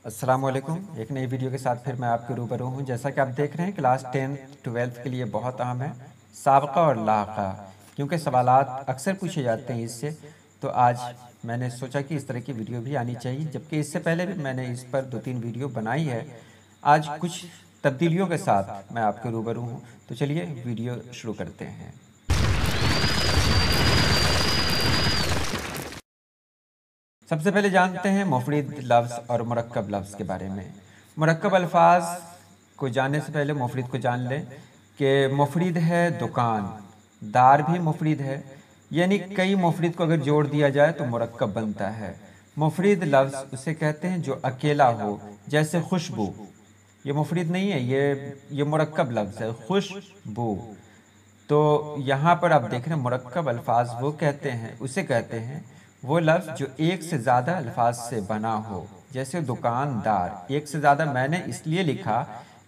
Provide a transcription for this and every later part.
अस्सलामुअलैकुम। एक नई वीडियो के साथ फिर मैं आपके रूबरू हूँ। जैसा कि आप देख रहे हैं, क्लास 10th-12th के लिए बहुत अहम है साबका और लाका, क्योंकि सवालात अक्सर पूछे जाते हैं इससे। तो आज मैंने सोचा कि इस तरह की वीडियो भी आनी चाहिए, जबकि इससे पहले भी मैंने इस पर 2-3 वीडियो बनाई है। आज कुछ तब्दीलियों के साथ मैं आपके रूबरू हूँ। तो चलिए वीडियो शुरू करते हैं। सबसे पहले जानते हैं मुफरद लफ्ज़ और मुरक्कब लफ्ज़ के बारे में। मुरक्कब अल्फाज को जानने से पहले मुफरद को जान लें कि मुफरद है दुकान, दार भी मुफरद है, यानी कई मुफरद को अगर जोड़ दिया जाए तो मुरक्कब बनता है। मुफरद लफ्ज़ उसे कहते हैं जो अकेला हो, जैसे खुशबू। ये मुफरद नहीं है, ये मुरक्कब लफ्ज़ है, खुशबू। तो यहाँ पर आप देख रहे हैं मुरक्कब अल्फाज वो कहते हैं, उसे कहते हैं वो लफ्ज़ जो एक से ज़्यादा अल्फाज से बना हो। जैसे दुकानदार, एक से ज़्यादा मैंने इसलिए लिखा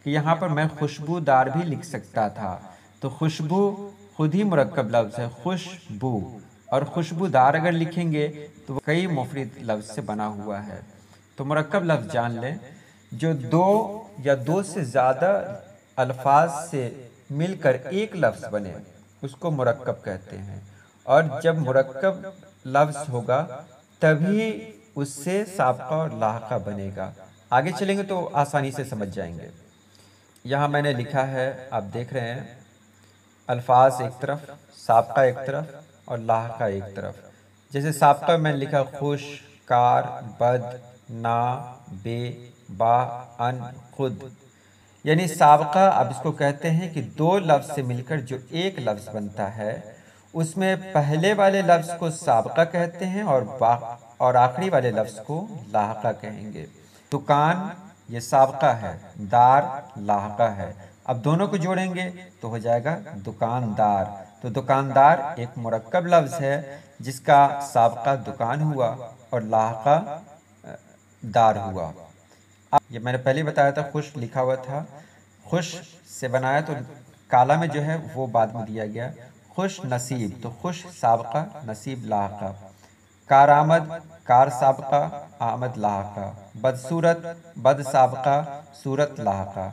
कि यहाँ पर मैं खुशबूदार भी लिख सकता था। तो खुशबू खुद ही मुरक्कब लफ्ज़ है, खुशबू। और खुशबूदार अगर लिखेंगे तो वो कई मुफरद लफ्ज़ से बना हुआ है। तो मुरक्कब लफ्ज़ जान लें, जो दो या दो से ज़्यादा अल्फाज से मिलकर एक लफ्ज़ बने उसको मुरक्कब कहते हैं। और जब मुरक्कब लफ्ज़ होगा तभी उससे साबका और लाहका बनेगा। आगे चलेंगे तो आसानी से समझ जाएंगे। यहाँ मैंने लिखा है, आप देख रहे हैं, अल्फाज एक तरफ, साबका एक तरफ और लाहका एक तरफ। जैसे साबका मैंने लिखा खुश, कार, बद, ना, बे, बा, अन, खुद। यानी साबका अब इसको कहते हैं कि दो लफ्ज़ से मिलकर जो एक लफ्ज़ बनता है, उसमें पहले वाले लफ्ज़ को साबका कहते हैं और आखिरी वाले लफ्ज़ को लाहका कहेंगे। दुकान ये साबका है, दार लाहका है। अब दोनों को जोड़ेंगे तो हो जाएगा दुकानदार। तो दुकानदार एक मुरक्कब लफ्ज़ है जिसका साबका दुकान हुआ और लाहका दार हुआ। अब ये मैंने पहले बताया था, खुश लिखा हुआ था, खुश से बनाया तो काला में जो है वो बाद में दिया गया। खुश नसीब, तो खुश साबका, नसीब लाहका। कारआमद, कार साबका, आमद लाहका। बदसूरत, बद साबका, सूरत लाहका।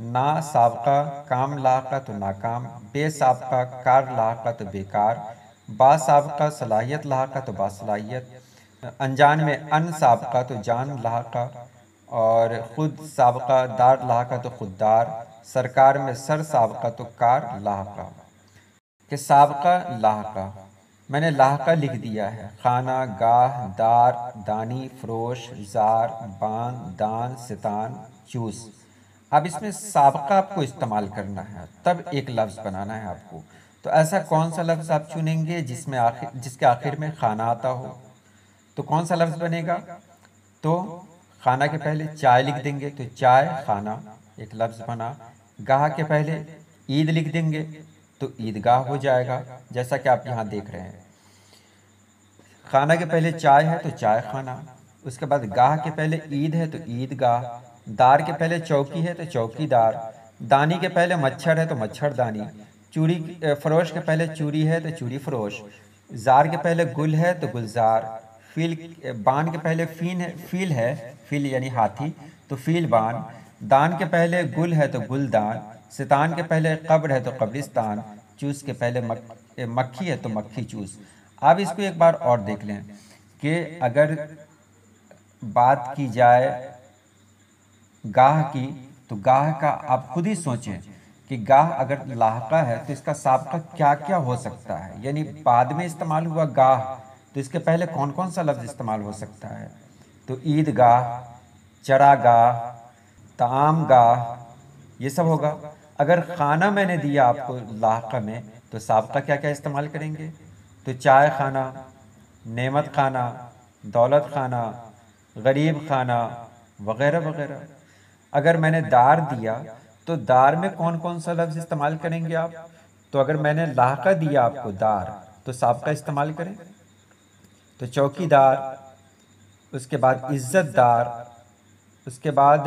ना साबका, काम लाहका तो नाकाम। बेसाबका, कार लाहका तो बेकार। बासाबका, सलाहियत लाहका तो बासलाहियत। अनजान में अन साबका तो जान लाहका। और खुद साबका, दार लाहका तो खुददार। सरकार में सर साबका तो कार लाहका। कि साबका लाहका मैंने लाहका लिख दिया है। खाना, गाह, दार, दानी, फरोश, जार, बान, दान, सितान, चूस। अब इसमें साबका आपको इस्तेमाल करना है, तब एक लफ्ज़ बनाना है आपको। तो ऐसा कौन सा लफ्ज़ आप चुनेंगे जिसके आखिर में खाना आता हो? तो कौन सा लफ्ज़ बनेगा? तो खाना के पहले चाय लिख देंगे तो चाय खाना, एक लफ्ज़ बना। गाह के पहले ईद लिख देंगे तो ईदगाह हो जाएगा, जैसा कि आप यहाँ देख रहे हैं। खाना के पहले चाय है तो चाय खाना, उसके बाद गाह के पहले ईद है तो ईदगाह। दार के पहले चौकी है तो चौकीदार। दानी के पहले मच्छर है तो मच्छरदानी। चूड़ी फरोश के पहले चूड़ी है तो चूड़ी फरोश। जार के पहले गुल है तो गुलजार। बान के पहले फील यानी हाथी तो फील बान। दान के पहले गुल है तो गुलदान। सितान के पहले कब्र है तो कब्रिस्तान। चूस के पहले मक्खी है तो मक्खी चूस। अब इसको एक बार और देख लें कि अगर बात की जाए गाह की, तो गाह का आप खुद ही सोचें कि गाह अगर लाहका है तो इसका साबका क्या क्या हो सकता है। यानी बाद में इस्तेमाल हुआ गाह, तो इसके पहले कौन कौन सा लफ्ज़ इस्तेमाल हो सकता है? तो ईदगाह, चरागाह, तामगाह, ये सब होगा। अगर खाना मैंने दिया आपको लाहका में, तो साबका क्या क्या इस्तेमाल करेंगे? तो चाय खाना, नेमत खाना, दौलत खाना, गरीब खाना, वगैरह वगैरह। अगर मैंने दार दिया तो दार में कौन कौन सा लफ्ज़ इस्तेमाल करेंगे आप? तो अगर मैंने लाहका दिया आपको दार, तो साबका इस्तेमाल करें तो चौकीदार, उसके बाद इज़्ज़तदार, उसके बाद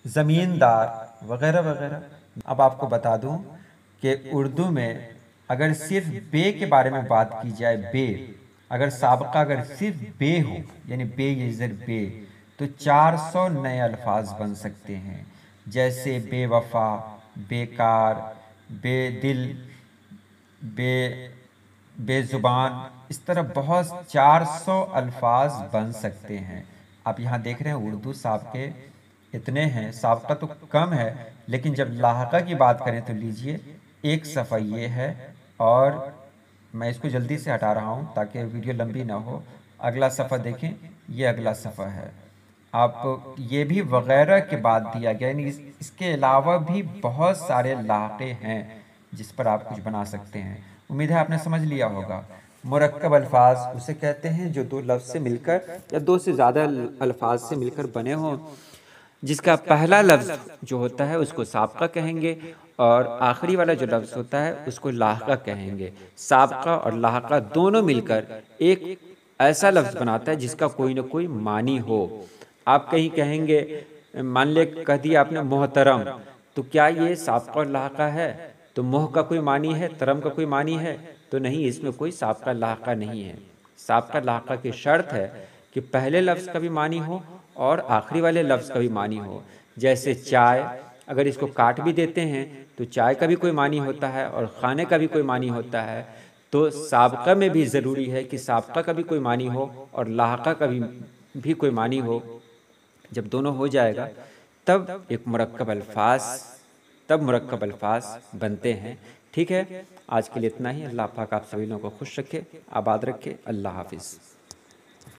ज़मींदार, वगैरह वगैरह। अब आपको बता दूं कि उर्दू में अगर सिर्फ बे के बारे में बात की जाए, बे, अगर साबका अगर सिर्फ बे हो, यानी बे ये ज़र बे, तो 400 नए अल्फाज बन सकते हैं, जैसे बेवफा, बेकार, बेदिल, बे बेजुबान, इस तरह बहुत 400 अल्फाज बन सकते हैं। आप यहाँ देख रहे हैं उर्दू साबके इतने हैं, साबका तो कम है, लेकिन जब लाहका की बात करें तो लीजिए एक सफ़ा ये है, और मैं इसको जल्दी से हटा रहा हूँ ताकि वीडियो लंबी ना हो। अगला सफ़ा देखें, ये अगला सफ़ा है। आप ये भी वगैरह के बाद दिया गया, यानी इसके अलावा भी बहुत सारे लाहक़े हैं जिस पर आप कुछ बना सकते हैं। उम्मीद है आपने समझ लिया होगा। मुरक्कब अल्फाज उसे कहते हैं जो दो लफ्ज़ से मिलकर या दो से ज़्यादा अल्फाज से मिलकर बने हों, जिसका पहला लफ्ज़ जो होता है उसको साबका कहेंगे और आखिरी वाला जो लफ्ज़ होता है उसको लाहका कहेंगे। साबका और लाहका दोनों मिलकर एक ऐसा लफ्ज़ बनाता है जिसका कोई ना कोई मानी हो। आप कहीं कहेंगे, मान ले कह दिया आपने मोहतरम, तो क्या ये साबका और लाहका है? तो मोह का कोई मानी है, तरम का कोई मानी है? तो नहीं, इसमें कोई साबका लाहका नहीं है। साबका लाहका की शर्त है कि पहले लफ्ज़ का भी मानी हो और आखिरी वाले लफ्ज़ का भी मानी हो। जैसे चाय, अगर इसको काट भी देते हैं तो चाय का भी कोई मानी होता है और खाने का भी कोई मानी होता है। तो साबका में भी ज़रूरी है कि साबका का भी कोई मानी हो और लाहका का भी कोई मानी हो। जब दोनों हो जाएगा तब एक मुरक्कब अल्फाज बनते हैं। ठीक है, आज के लिए इतना ही। अल्लाह पाक आप सभी लोगों को खुश रखे, आबाद रखे। अल्लाह हाफिज़।